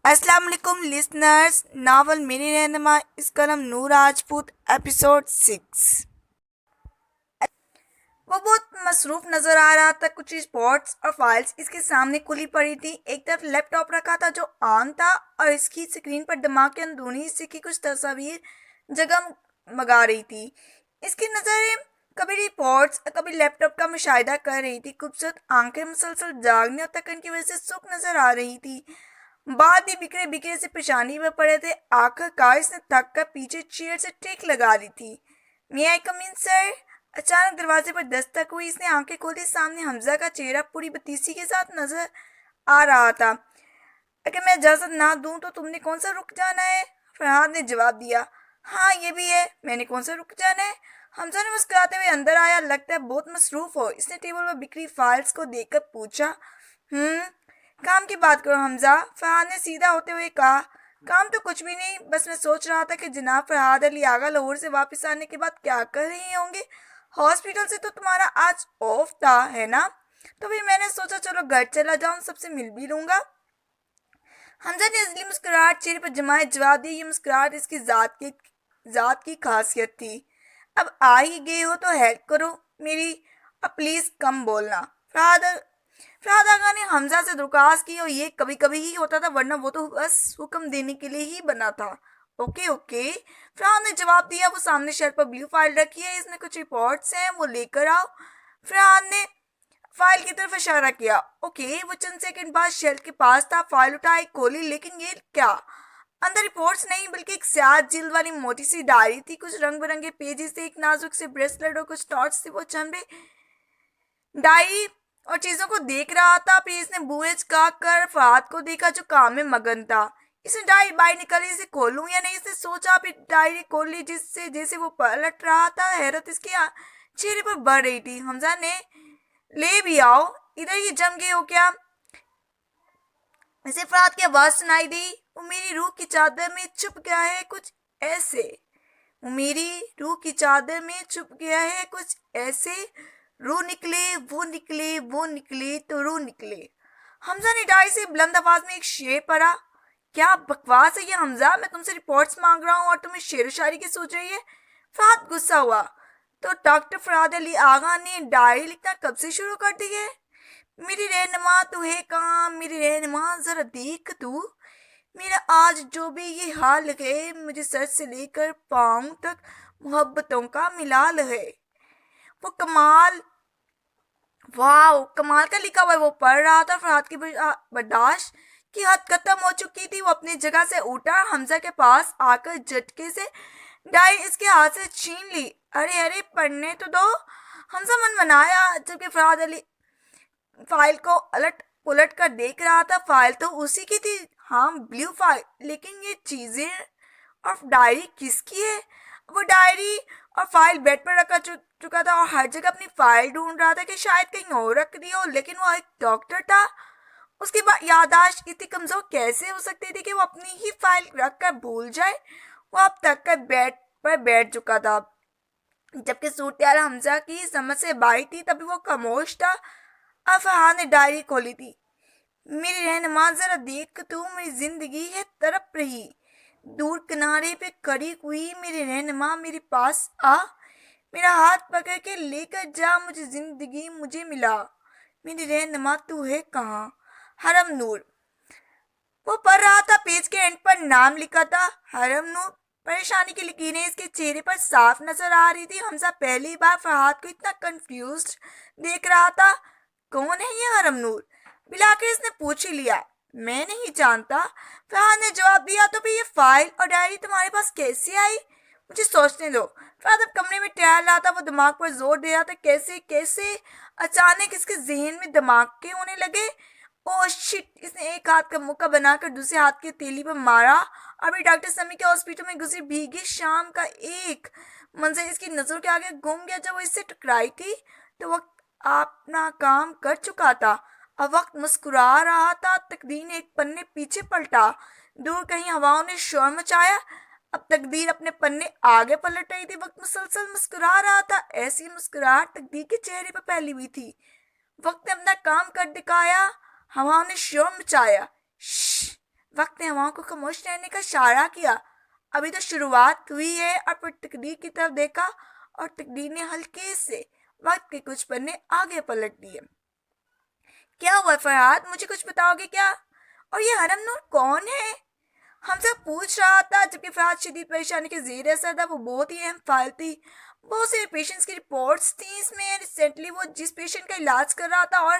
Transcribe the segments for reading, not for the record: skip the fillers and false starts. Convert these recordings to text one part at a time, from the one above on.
السلام علیکم listeners. Novel میری رہنما اس قلم نور راجپوت ایپیسوڈ 6. وہ بہت مصروف نظر آ رہا تھا. کچھ رپورٹس اور فائلز اس کے سامنے کھلی پڑی تھی. ایک طرف لیپ ٹاپ رکھا تھا جو آن تھا اور اس کی اسکرین پر دماغ کے اندرونی حصے کی کچھ تصاویر جگمگا رہی تھی. اس کی نظریں کبھی رپورٹس اور کبھی لیپ ٹاپ کا مشاہدہ کر رہی تھی. خوبصورت آنکھیں مسلسل جاگنے اور تھکن کی وجہ سے سوکھ نظر آ رہی تھی. بال بھی بکھرے بکھرے سے پیشانی پر پڑے تھے. آخر کار اس نے تھک کر پیچھے چیئر سے ٹیک لگا لی تھی. "May I come in, sir?" اچانک دروازے پر دستک ہوئی. اس نے آنکھیں کھولی. سامنے حمزہ کا چہرہ پوری بتیسی کے ساتھ نظر آ رہا تھا. "اگر میں اجازت نہ دوں تو تم نے کون سا رک جانا ہے؟" فرحاد نے جواب دیا. "ہاں یہ بھی ہے، میں نے کون سا رک جانا ہے؟" حمزہ نے مسکراتے ہوئے اندر آیا. "لگتا ہے بہت مصروف ہو." اس نے ٹیبل پر بکھری فائلز کو دیکھ کر پوچھا. کام کی بات کرو حمزہ." فرحاد نے سیدھا ہوتے ہوئے کہا. "کام تو کچھ بھی نہیں، بس میں سوچ رہا تھا کہ جناب فرحاد علی آغا لاہور سے واپس آنے کے بعد کیا کر رہے ہوں گے۔ ہاسپٹل سے تو تمہارا آج آف تھا ہے نا؟ تو پھر میں نے سوچا چلو گھر چلا جاؤں، سب سے مل بھی لوں گا۔ حمزہ نے ازلی مسکراہٹ چہرے پر جمائے جواب دیا. یہ مسکراہٹ اس کی ذات کی خاصیت تھی. "اب آ ہی گئے ہو تو ہیلپ کرو میری، اور پلیز کم بولنا۔ فرحاد آغا نے حمزہ سے درخواست کی. اور یہ کبھی کبھی ہی ہوتا تھا، ورنہ وہ تو بس حکم دینے کے لیے ہی بنا تھا۔ اوکے اوکے، فرحاد نے جواب دیا. وہ سامنے شیلف پر بلیو فائل رکھی ہے، اس میں کچھ رپورٹس ہیں، وہ لے کر آؤ۔ فرحاد نے فائل کی طرف اشارہ کیا. اوکے. وہ چند سیکنڈ بعد شیلف کے پاس تھا. فائل اٹھائی، کھولی. لیکن یہ کیا؟ اندر رپورٹس نہیں بلکہ ایک سیاہ جلد والی موٹی سی ڈائری تھی. کچھ رنگ برنگے پیجز تھے، ایک نازک سے بریسلٹ اور کچھ نوٹس تھے. وہ چند ڈائری اور چیزوں کو دیکھ رہا تھا. پھر اس نے بوئے چکا کر فرحاد کو دیکھا جو کام میں مگن تھا. اس نے ڈائری باہر نکالی. اسے کھولوں یا نہیں، اس نے سوچا. پھر ڈائری کھول لی. جیسے وہ پلٹ رہا تھا، حیرت اس کے چہرے پر بڑھ رہی تھی. حمزہ نے لے بھی آؤ، ادھر ہی جم گئے ہو کیا؟ اسے فرحاد کی آواز سنائی دی. وہ میری روح کی چادر میں چھپ گیا ہے کچھ ایسے۔ وہ میری روح کی چادر میں چھپ گیا ہے کچھ ایسے۔ روح نکلے وہ نکلے وہ نکلے تو روح نکلے۔ حمزہ نے ڈائری سے بلند آواز میں ایک شعر پڑھا. "کیا بکواس ہے یہ حمزہ، میں تم سے رپورٹس مانگ رہا ہوں اور تمہیں شعر و شاعری کی سوچ رہی ہے۔" فرحاد غصہ ہوا. "تو ڈاکٹر فرحاد علی آغا نے ڈائری لکھنا کب سے شروع کر دی ہے؟ میری رہنما تو ہے کہاں، میری رہنما ذرا دیکھ تو۔ میرا آج جو بھی یہ حال ہے، مجھے سر سے لے کر پاؤں تک محبتوں کا ملال ہے۔ وہ کمال، واو کمال کا لکھا ہوا ہے۔" وہ پڑھ رہا تھا. فرحاد کی برداشت کی حد ختم ہو چکی تھی. وہ اپنی جگہ سے اٹھا، حمزہ کے پاس آ کر جھٹکے سے ڈائری اس کے ہاتھ سے چھین لی. "ارے ارے پڑھنے تو دو۔" حمزہ منمنایا، جبکہ فرحاد علی فائل کو الٹ پلٹ کر دیکھ رہا تھا. فائل تو اسی کی تھی، ہاں بلیو فائل، لیکن یہ چیزیں اور ڈائری کس کی ہے؟ وہ ڈائری اور فائل بیڈ پر رکھا چکا تھا اور ہر جگہ اپنی فائل ڈھونڈ رہا تھا کہ شاید کہیں اور رکھ دی ہو. لیکن وہ ایک ڈاکٹر تھا، اس کی یادداشت اتنی کمزور کیسے ہو سکتی تھی کہ وہ اپنی ہی فائل رکھ کر بھول جائے؟ وہ اب تک کر بیڈ پر بیٹھ چکا تھا، جبکہ صورتحال حمزہ کی سمجھ سے باہر تھی. تبھی وہ خاموش تھا. اب فرحاد نے ڈائری کھولی تھی. "میری رہنما ذرا دیکھ تو، میری زندگی ہے تڑپ رہی۔ دور کنارے پہ کھڑی ہوئی میری رہنما میرے پاس آ۔ میرا ہاتھ پکڑ کے لے کر جا، مجھے زندگی مجھے ملا۔ میری رہنما تو ہے کہاں۔" حرم نور. وہ پڑھ رہا تھا. پیج کے اینڈ پر نام لکھا تھا، حرم نور. پریشانی کی لکیریں اس کے چہرے پر صاف نظر آ رہی تھی. حمزہ پہلی بار فرحاد کو اتنا کنفیوزڈ دیکھ رہا تھا. "کون ہے یہ حرم نور؟" بلاخر اس نے پوچھ ہی لیا. "میں نہیں جانتا۔" فرحاد نے جواب دیا. "تو پھر یہ فائل اور ڈائری تمہارے پاس کیسے آئی؟ مجھے سوچنے دو۔" فرحاد اب کمرے میں ٹہل رہا تھا. وہ دماغ پر زور دے رہا تھا. کیسے اچانک اس کے ذہن میں دھماکے ہونے لگے. اوہ شٹ! اس نے ایک ہاتھ کا مکہ بنا کر دوسرے ہاتھ کی ہتھیلی پر مارا. ابھی ڈاکٹر سمیع کے ہاسپٹل میں گزری بھیگی شام کا ایک منظر اس کی نظروں کے آگے گم گیا. جب وہ اس سے ٹکرائی تھی تو وقت اپنا کام کر چکا تھا. اب وقت مسکرا رہا تھا. تقدیر نے ایک پنے پیچھے پلٹا. دور کہیں ہواؤں نے شور مچایا. اب تقدیر اپنے پنے آگے پلٹ رہی تھی. وقت مسلسل مسکرا رہا تھا. ایسی مسکراہٹ تقدیر کے چہرے پر پہلی ہوئی تھی. وقت نے اپنا کام کر دکھایا. ہواؤں نے شور مچایا. شش! وقت نے ہواؤں کو خاموش رہنے کا اشارہ کیا. ابھی تو شروعات ہوئی ہے. اور پھر تقدیر کی طرف دیکھا اور تقدیر نے ہلکے سے وقت کے کچھ پنے آگے پلٹ دیے. کیا ہوا فرحاد؟ مجھے کچھ بتاؤ گے کیا؟ اور یہ حرم نور کون ہے؟ حمزہ پوچھ رہا تھا جبکہ فرحاد شدید پریشانی کے زیر اثر تھا. وہ بہت ہی اہم فائل تھی. بہت سے پیشنٹس کی رپورٹس تھیں اس میں. ریسنٹلی وہ جس پیشنٹ کا علاج کر رہا تھا اور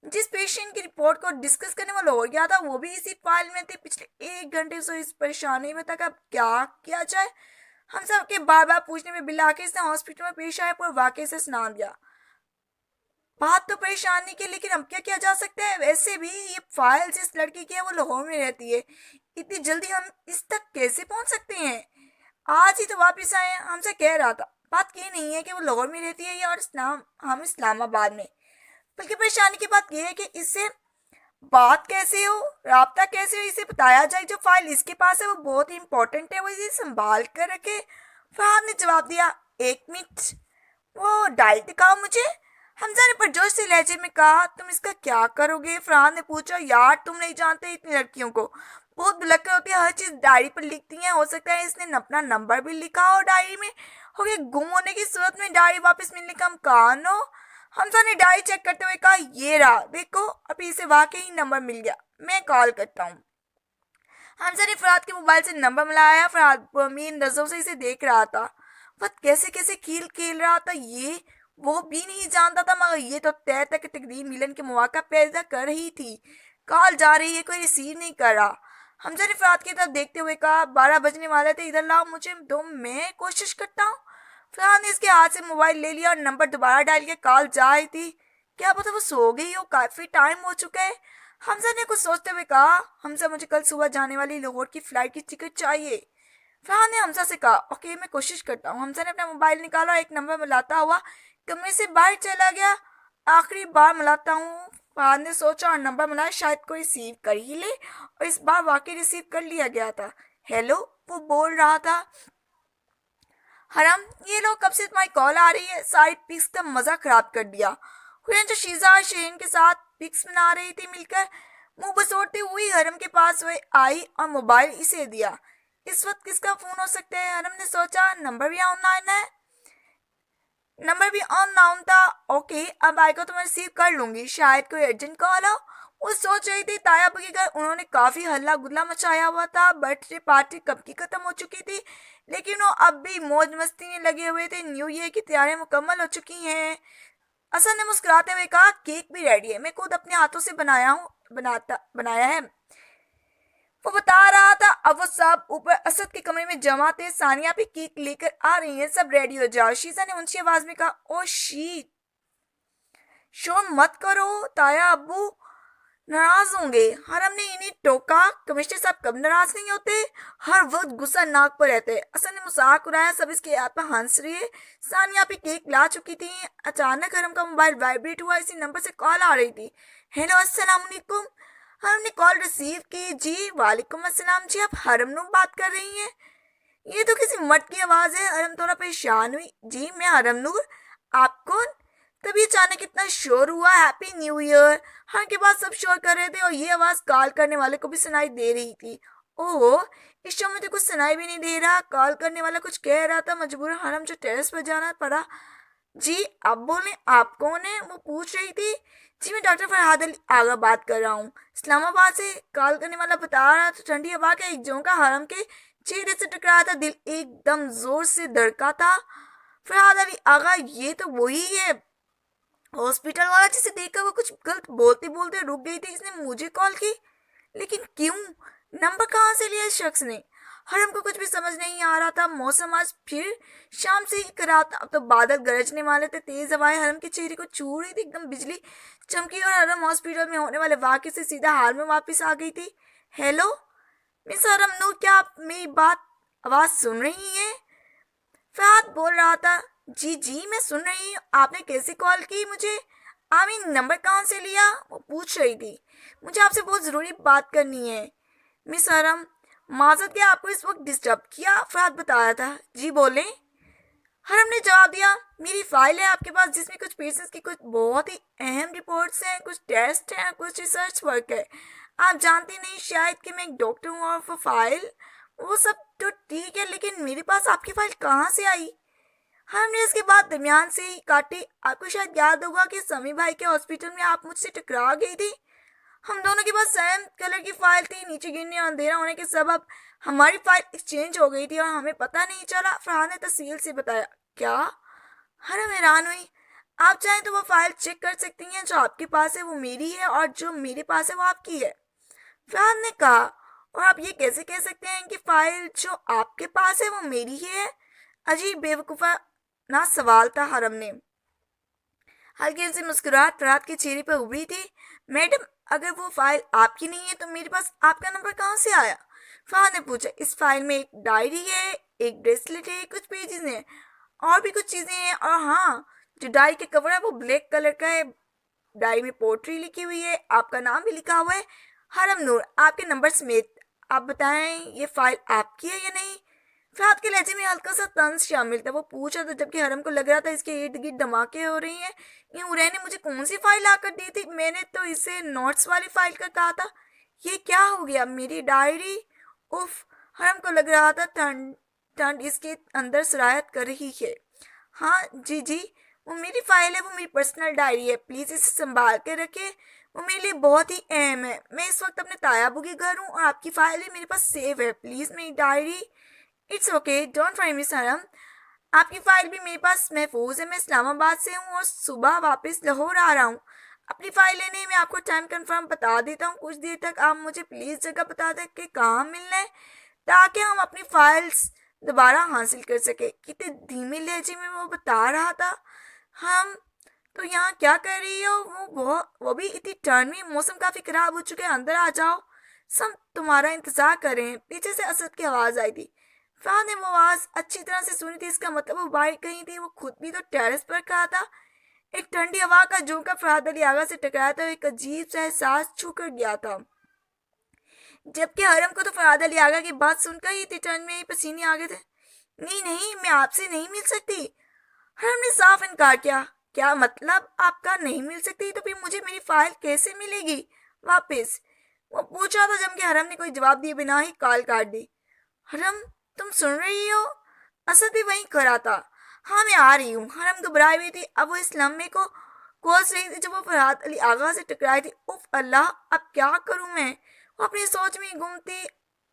جس پیشنٹ کی رپورٹ کو ڈسکس کرنے والا ہو گیا تھا وہ بھی اسی فائل میں تھی. پچھلے 1 گھنٹے سے اس پریشانی میں تھا کہ اب کیا کیا جائے. حمزہ کے بار بار پوچھنے میں بالآخر اس نے ہاسپٹل میں پیش آئے پر واقعے سے سنا دیا. بات تو پریشانی کی، لیکن اب کیا کیا جا سکتا ہے؟ ویسے بھی یہ فائل جس لڑکی کی ہے وہ لاہور میں رہتی ہے. اتنی جلدی ہم اس تک کیسے پہنچ سکتے ہیں؟ آج ہی تو واپس آئے ہیں. ہم سے کہہ رہا تھا بات یہ نہیں ہے کہ وہ لاہور میں رہتی ہے یا اور ہم اسلام آباد میں، بلکہ پریشانی کی بات یہ ہے کہ اس سے بات کیسے ہو، رابطہ کیسے ہو. اسے بتایا جائے جو فائل اس کے پاس ہے وہ بہت ہی امپورٹنٹ ہے، وہ اسے سنبھال کر رکھے. فرحاد نے جواب دیا. 1 منٹ، وہ ڈائل دکھاؤ مجھے. حمزہ نے پرجوش سے لہجے میں کہا. تم اس کا کیا کرو گے؟ فرحاد نے پوچھا. یار تم نہیں جانتے اتنی لڑکیوں کو بہت بلکر ہوتی ہے، ہر چیز ڈائری پر لکھتی ہیں. ہو سکتا ہے اس نے اپنا نمبر بھی لکھا ہو ڈائری میں، ہو گیا گم ہونے کی صورت میں ڈائری واپس ملنے کا امکان ہو. حمزہ نے ڈائری چیک کرتے ہوئے کہا. یہ رہا دیکھو، ابھی اسے واقعی نمبر مل گیا، میں کال کرتا ہوں. حمزہ نے فرحاد کے موبائل سے نمبر ملایا. فرحاد پرامید نظروں سے اسے دیکھ رہا تھا. وقت کیسے کیسے کھیل کھیل رہا تھا یہ وہ بھی نہیں جانتا تھا، مگر یہ تو طے تک تقدیر ملن کے مواقع پیدا کر رہی تھی. کال جا رہی ہے، کوئی ریسیو نہیں کر رہا. حمزہ نے فرحاد کی طرف دیکھتے ہوئے کہا. 12 بجنے والے تھے، ادھر لاؤ مجھے دو، میں کوشش کرتا ہوں. فرحاد نے اس کے ہاتھ سے موبائل لے لیا اور نمبر دوبارہ ڈائل کیا. کال جا رہی تھی. کیا پتہ وہ سو گئی ہو، کافی ٹائم ہو چکا ہے. حمزہ نے کچھ سوچتے ہوئے کہا. حمزہ مجھے کل صبح جانے والی لاہور کی فلائٹ کی ٹکٹ چاہیے. فرحاد نے حمزہ سے کہا. اوکے میں کوشش کرتا ہوں. حمزہ نے اپنا موبائل نکالا اور ایک نمبر ملاتا ہوا کمرے سے باہر چلا گیا. آخری بار ملاتا ہوں، فرحاد نے سوچا اور نمبر ملایا. شاید کوئی ریسیو کر ہی لے، اور اس بار واقعی ریسیو کر لیا گیا تھا. ہیلو، وہ بول رہا تھا. حرم، یہ لو کب سے تمہاری کال آ رہی ہے. ساری پکس کا مزہ خراب کر دیا. حرم جو شیزا اور شرین کے ساتھ پکس بنا رہی تھی مل کر منہ بسوڑتی ہوئی حرم کے پاس آئی اور موبائل اسے دیا. اس وقت کس کا فون ہو سکتا ہے؟ حرم نے سوچا. نمبر بھی آن لائن ہے. نمبر بھی آن لائن تھا. اوکے اب آئے گا تو میں ریسیو کر لوں گی. شاید کوئی ارجنٹ کال ہو. وہ سوچ رہی تھی. تایا ابو کے گھر انہوں نے کافی ہلا گلا مچایا ہوا تھا. برتھ ڈے پارٹی کب کی ختم ہو چکی تھی، لیکن وہ اب بھی موج مستی میں لگے ہوئے تھے. نیو ایئر کی تیاریاں مکمل ہو چکی ہیں. حسن نے مسکراتے ہوئے کہا. کیک بھی ریڈی ہے، میں خود اپنے ہاتھوں سے بنایا ہے. وہ بتا رہا تھا. اب وہ سب اوپر اسد کے کمرے میں جمع تھے. ثانیہ بھی کیک لے کر آ رہی ہیں، سب ریڈی ہو جاؤ. شیزا نے اونچی آواز میں کہا. او شیٹ، شور مت کرو، تایا ابو ناراض ہوں گے. حرم نے انہیں ٹوکا. کمشنر صاحب کب ناراض نہیں ہوتے، ہر وقت غصہ ناک پر رہتے. اسد نے مذاق اڑایا. سب اس کے ہاتھ پر ہنس رہے. ثانیہ بھی کیک لا چکی تھی. اچانک حرم کا موبائل وائبریٹ ہوا. اسی نمبر سے کال آ رہی تھی. ہیلو، السلام علیکم. حرم نے کال ریسیو کی. جی وعلیکم السلام. جی آپ حرم نور بات کر رہی ہیں؟ یہ تو کسی مرد کی آواز ہے. حرم تھوڑا پریشان ہوئی. جی میں حرم نور. آپ کون؟ تبھی اچانک اتنا شور ہوا. Happy new year. ہر کے بعد سب شور کر رہے تھے اور یہ آواز کال کرنے والے کو بھی سنائی دے رہی تھی. اوہ، اس شو میں تو کچھ سنائی بھی نہیں دے رہا. کال کرنے والا کچھ کہہ رہا تھا. مجبوراً حرم جو ٹیرس پر جانا پڑا. جی آپ بولیں، آپ کون ہیں؟ وہ پوچھ رہی تھی. جی میں ڈاکٹر فرحاد علی آغا بات کر رہا ہوں، اسلام آباد سے. کال کرنے والا بتا رہا تھا. ٹھنڈی ہوا کا ایک جھونکا حرم کے چہرے سے ٹکرایا تھا. دل ایک دم زور سے دھڑکا تھا. فرحاد علی آغا، یہ تو وہی ہے ہاسپٹل والا جسے دیکھ کر وہ کچھ غلط بولتے بولتے رک گئی تھی. اس نے مجھے کال کی، لیکن کیوں؟ نمبر کہاں سے لیا اس شخص نے؟ حرم کو کچھ بھی سمجھ نہیں آ رہا تھا. موسم آج پھر شام سے ہی خراب تھا. اب تو بادل گرجنے والے تھے. تیز ہوائیں حرم کے چہرے کو چھو رہی تھی. ایک دم بجلی چمکی اور حرم ہاسپٹل میں ہونے والے واقعے سے سیدھا حال میں واپس آ گئی تھی. ہیلو مس حرم نور، کیا آپ میری آواز سن رہی ہیں؟ فرحاد بول رہا تھا. جی جی میں سن رہی ہوں. آپ نے کیسے کال کی مجھے؟ آمین نمبر کہاں سے لیا؟ وہ پوچھ رہی تھی. مجھے آپ سے بہت ضروری بات کرنی ہے. مس حرم، معذرت کہ آپ کو اس وقت ڈسٹرب کیا. فرحاد بتایا تھا. جی بولیں. حرم نے جواب دیا. میری فائل ہے آپ کے پاس جس میں کچھ پیشنٹس کی کچھ بہت ہی اہم رپورٹس ہیں، کچھ ٹیسٹ ہیں، کچھ ریسرچ ورک ہے. آپ جانتے نہیں شاید کہ میں ایک ڈاکٹر ہوں، اور وہ فائل وہ سب تو ٹھیک ہے، لیکن میرے پاس آپ کی فائل کہاں سے آئی؟ ہم نے اس کے بعد درمیان سے ہی کاٹی۔ آپ کو شاید یاد ہوگا کہ سمی بھائی کے ہاسپٹل میں آپ مجھ سے ٹکرا گئی تھی۔ ہم دونوں کے پاس سیم کلر کی فائل تھی، نیچے گرنے اور اندھیرا ہونے کے سبب ہماری فائل ایکسچینج ہو گئی تھی اور ہمیں پتہ نہیں چلا۔ فرحان نے تفصیل سے بتایا۔ کیا؟ ہم حیران ہوئی۔ آپ چاہیں تو وہ فائل چیک کر سکتی ہیں، جو آپ کے پاس ہے وہ میری ہے اور جو میرے پاس ہے وہ آپ کی ہے، فرحان نے کہا۔ اور آپ یہ کیسے کہہ سکتے ہیں کہ فائل جو آپ کے پاس ہے وہ میری ہی ہے؟ عجیب بے وقوفانہ سوال تھا۔ حرم نے ہلکی سی مسکراہٹ فرحت کے چہرے پر ابھری تھی۔ میڈم، اگر وہ فائل آپ کی نہیں ہے تو میرے پاس آپ کا نمبر کہاں سے آیا؟ فرحت نے پوچھا۔ اس فائل میں ایک ڈائری ہے، ایک بریسلیٹ ہے، کچھ پیجز ہیں اور بھی کچھ چیزیں ہیں، اور ہاں، جو ڈائری کا کور ہے وہ بلیک کلر کا ہے۔ ڈائری میں پوٹری لکھی ہوئی ہے، آپ کا نام بھی لکھا ہوا ہے، حرم نور، آپ کے نمبر سمیت۔ آپ بتائیں یہ فائل آپ کی ہے یا نہیں؟ فرحت کے لہجے میں ہلکا سا طنز شامل تھا۔ وہ پوچھ رہا تھا جبکہ حرم کو لگ رہا تھا اس کے ارد گرد دھماکے ہو رہی ہیں۔ یہ عرین نے مجھے کون سی فائل لا کر دی تھی؟ میں نے تو اسے نوٹس والی فائل کا کہا تھا۔ یہ کیا ہو گیا؟ میری ڈائری؟ اف، حرم کو لگ رہا تھا ٹھنڈ اس کے اندر سرایت کر رہی ہے۔ ہاں جی جی، وہ میری فائل ہے، وہ میری پرسنل ڈائری ہے، پلیز اسے سنبھال کے رکھیں، وہ میرے لیے بہت ہی اہم ہے۔ میں اس وقت اپنے تایابو کے گھر ہوں اور آپ کی فائل بھی میرے پاس سیو ہے، پلیز میری diary. It's okay, don't worry miss حرم، آپ کی فائل بھی میرے پاس محفوظ ہے۔ میں اسلام آباد سے ہوں اور صبح واپس لاہور آ رہا ہوں اپنی فائل لینے۔ میں آپ کو ٹائم کنفرم بتا دیتا ہوں، کچھ دیر تک آپ مجھے پلیز جگہ بتا دیں کہ کہاں ملنا ہے تاکہ ہم اپنی فائلز دوبارہ حاصل کر سکیں۔ کتنے دھیمے لہجے میں وہ بتا رہا تھا۔ ہم تو یہاں کیا کر رہی ہو؟ وہ بھی اتنی ٹرن میں، موسم کافی خراب ہو چکے، اندر آ جاؤ، سب تمہارا انتظار کر رہے ہیں۔ پیچھے سے اسد کی آواز آئی تھی۔ فرحان نے وہ آواز اچھی طرح سے سنی تھی، اس کا مطلب وہ باہر کہیں تھی، وہ خود بھی تو ٹیرس پر کھڑا تھا۔ ایک ٹھنڈی ہوا کا جھونکا فرحت علی آغا سے ٹکرایا تھا اور ایک عجیب سا احساس چھو کر گیا تھا، جبکہ حرم کو تو فرحت علی آغا کی بات سن کر ہی اتنی ٹھنڈ میں ہی پسینے آ گئے تھے۔ نہیں نہیں، میں آپ سے نہیں مل سکتی، حرم نے صاف انکار کیا۔ کیا مطلب آپ کا نہیں مل سکتی؟ تو پھر مجھے میری فائل کیسے ملے گی واپس؟ وہ پوچھ رہا تھا جبکہ حرم نے کوئی جواب دیے بنا ہی کال کاٹ دی۔ حرم، تم سن رہی ہو؟ اسد بھی وہیں کھڑا تھا۔ ہاں میں آ رہی ہوں، حرم گھبرائی ہوئی تھی۔ اب وہ اس لمحے کو کوس رہی تھی جب وہ فرحت علی آغا سے ٹکرائی تھی۔ اف اللہ، اب کیا کروں میں؟ وہ اپنی سوچ میں گم تھی،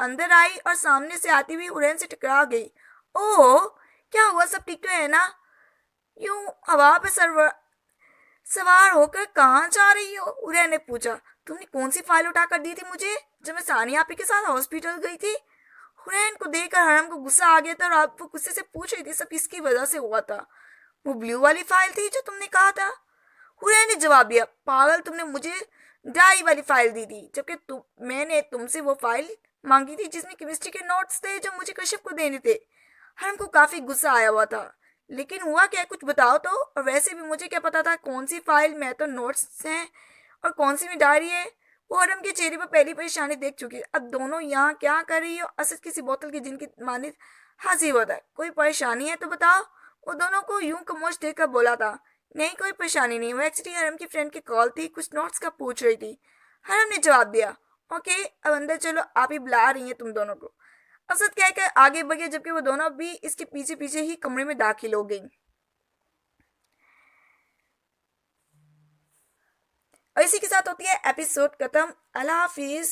اندر آئی اور سامنے سے آتی ہوئی عرین سے ٹکرا گئی۔ اوہ، کیا ہوا؟ سب ٹھیک تو ہے نا؟ یوں ہوا پہ سوار ہو کر کہاں جا رہی ہو؟ عرین نے پوچھا۔ تم نے کون سی فائل اٹھا کر دی تھی مجھے جب میں ثانیہ آپی کے ساتھ ہاسپٹل گئی تھی؟ حرین کو دیکھ کر حرم کو غصہ آ گیا تھا اور اب وہ غصے سے پوچھ رہی تھی سب اس کی وجہ سے ہوا تھا۔ وہ بلیو والی فائل تھی جو تم نے کہا تھا؟ حرین نے جواب دیا۔ پاگل، تم نے مجھے ڈائری والی فائل دی تھی جبکہ میں نے تم سے وہ فائل مانگی تھی جس میں کیمسٹری کے نوٹس تھے جو مجھے کشف کو دینے تھے۔ حرم کو کافی غصہ آیا ہوا تھا۔ لیکن ہوا کیا؟ کچھ بتاؤ تو، اور ویسے بھی مجھے کیا پتا تھا کون سی فائل میں تو نوٹس ہیں اور کون سی میں ڈائری ہے۔ وہ حرم کے چہرے پر پہلی پریشانی دیکھ چکی۔ اب دونوں یہاں کیا کر رہی ہو؟ اسد کسی بوتل کی جن کی مانند حاضر ہوتا ہے۔ کوئی پریشانی ہے تو بتاؤ، وہ دونوں کو یوں خاموش دیکھ کر بولا تھا۔ نہیں کوئی پریشانی نہیں، وہ ایکچولی حرم کی فرینڈ کی کال تھی، کچھ نوٹس کا پوچھ رہی تھی، حرم نے جواب دیا۔ اوکے، اب اندر چلو، آپ ہی بلا رہی ہیں تم دونوں کو، اسد کہہ کر آگے بڑھ گیا جبکہ وہ دونوں بھی اس کے پیچھے پیچھے ہی کمرے میں داخل ہو گئیں۔ اور اسی کے ساتھ ہوتی ہے ایپیسوڈ ختم۔ اللہ حافظ۔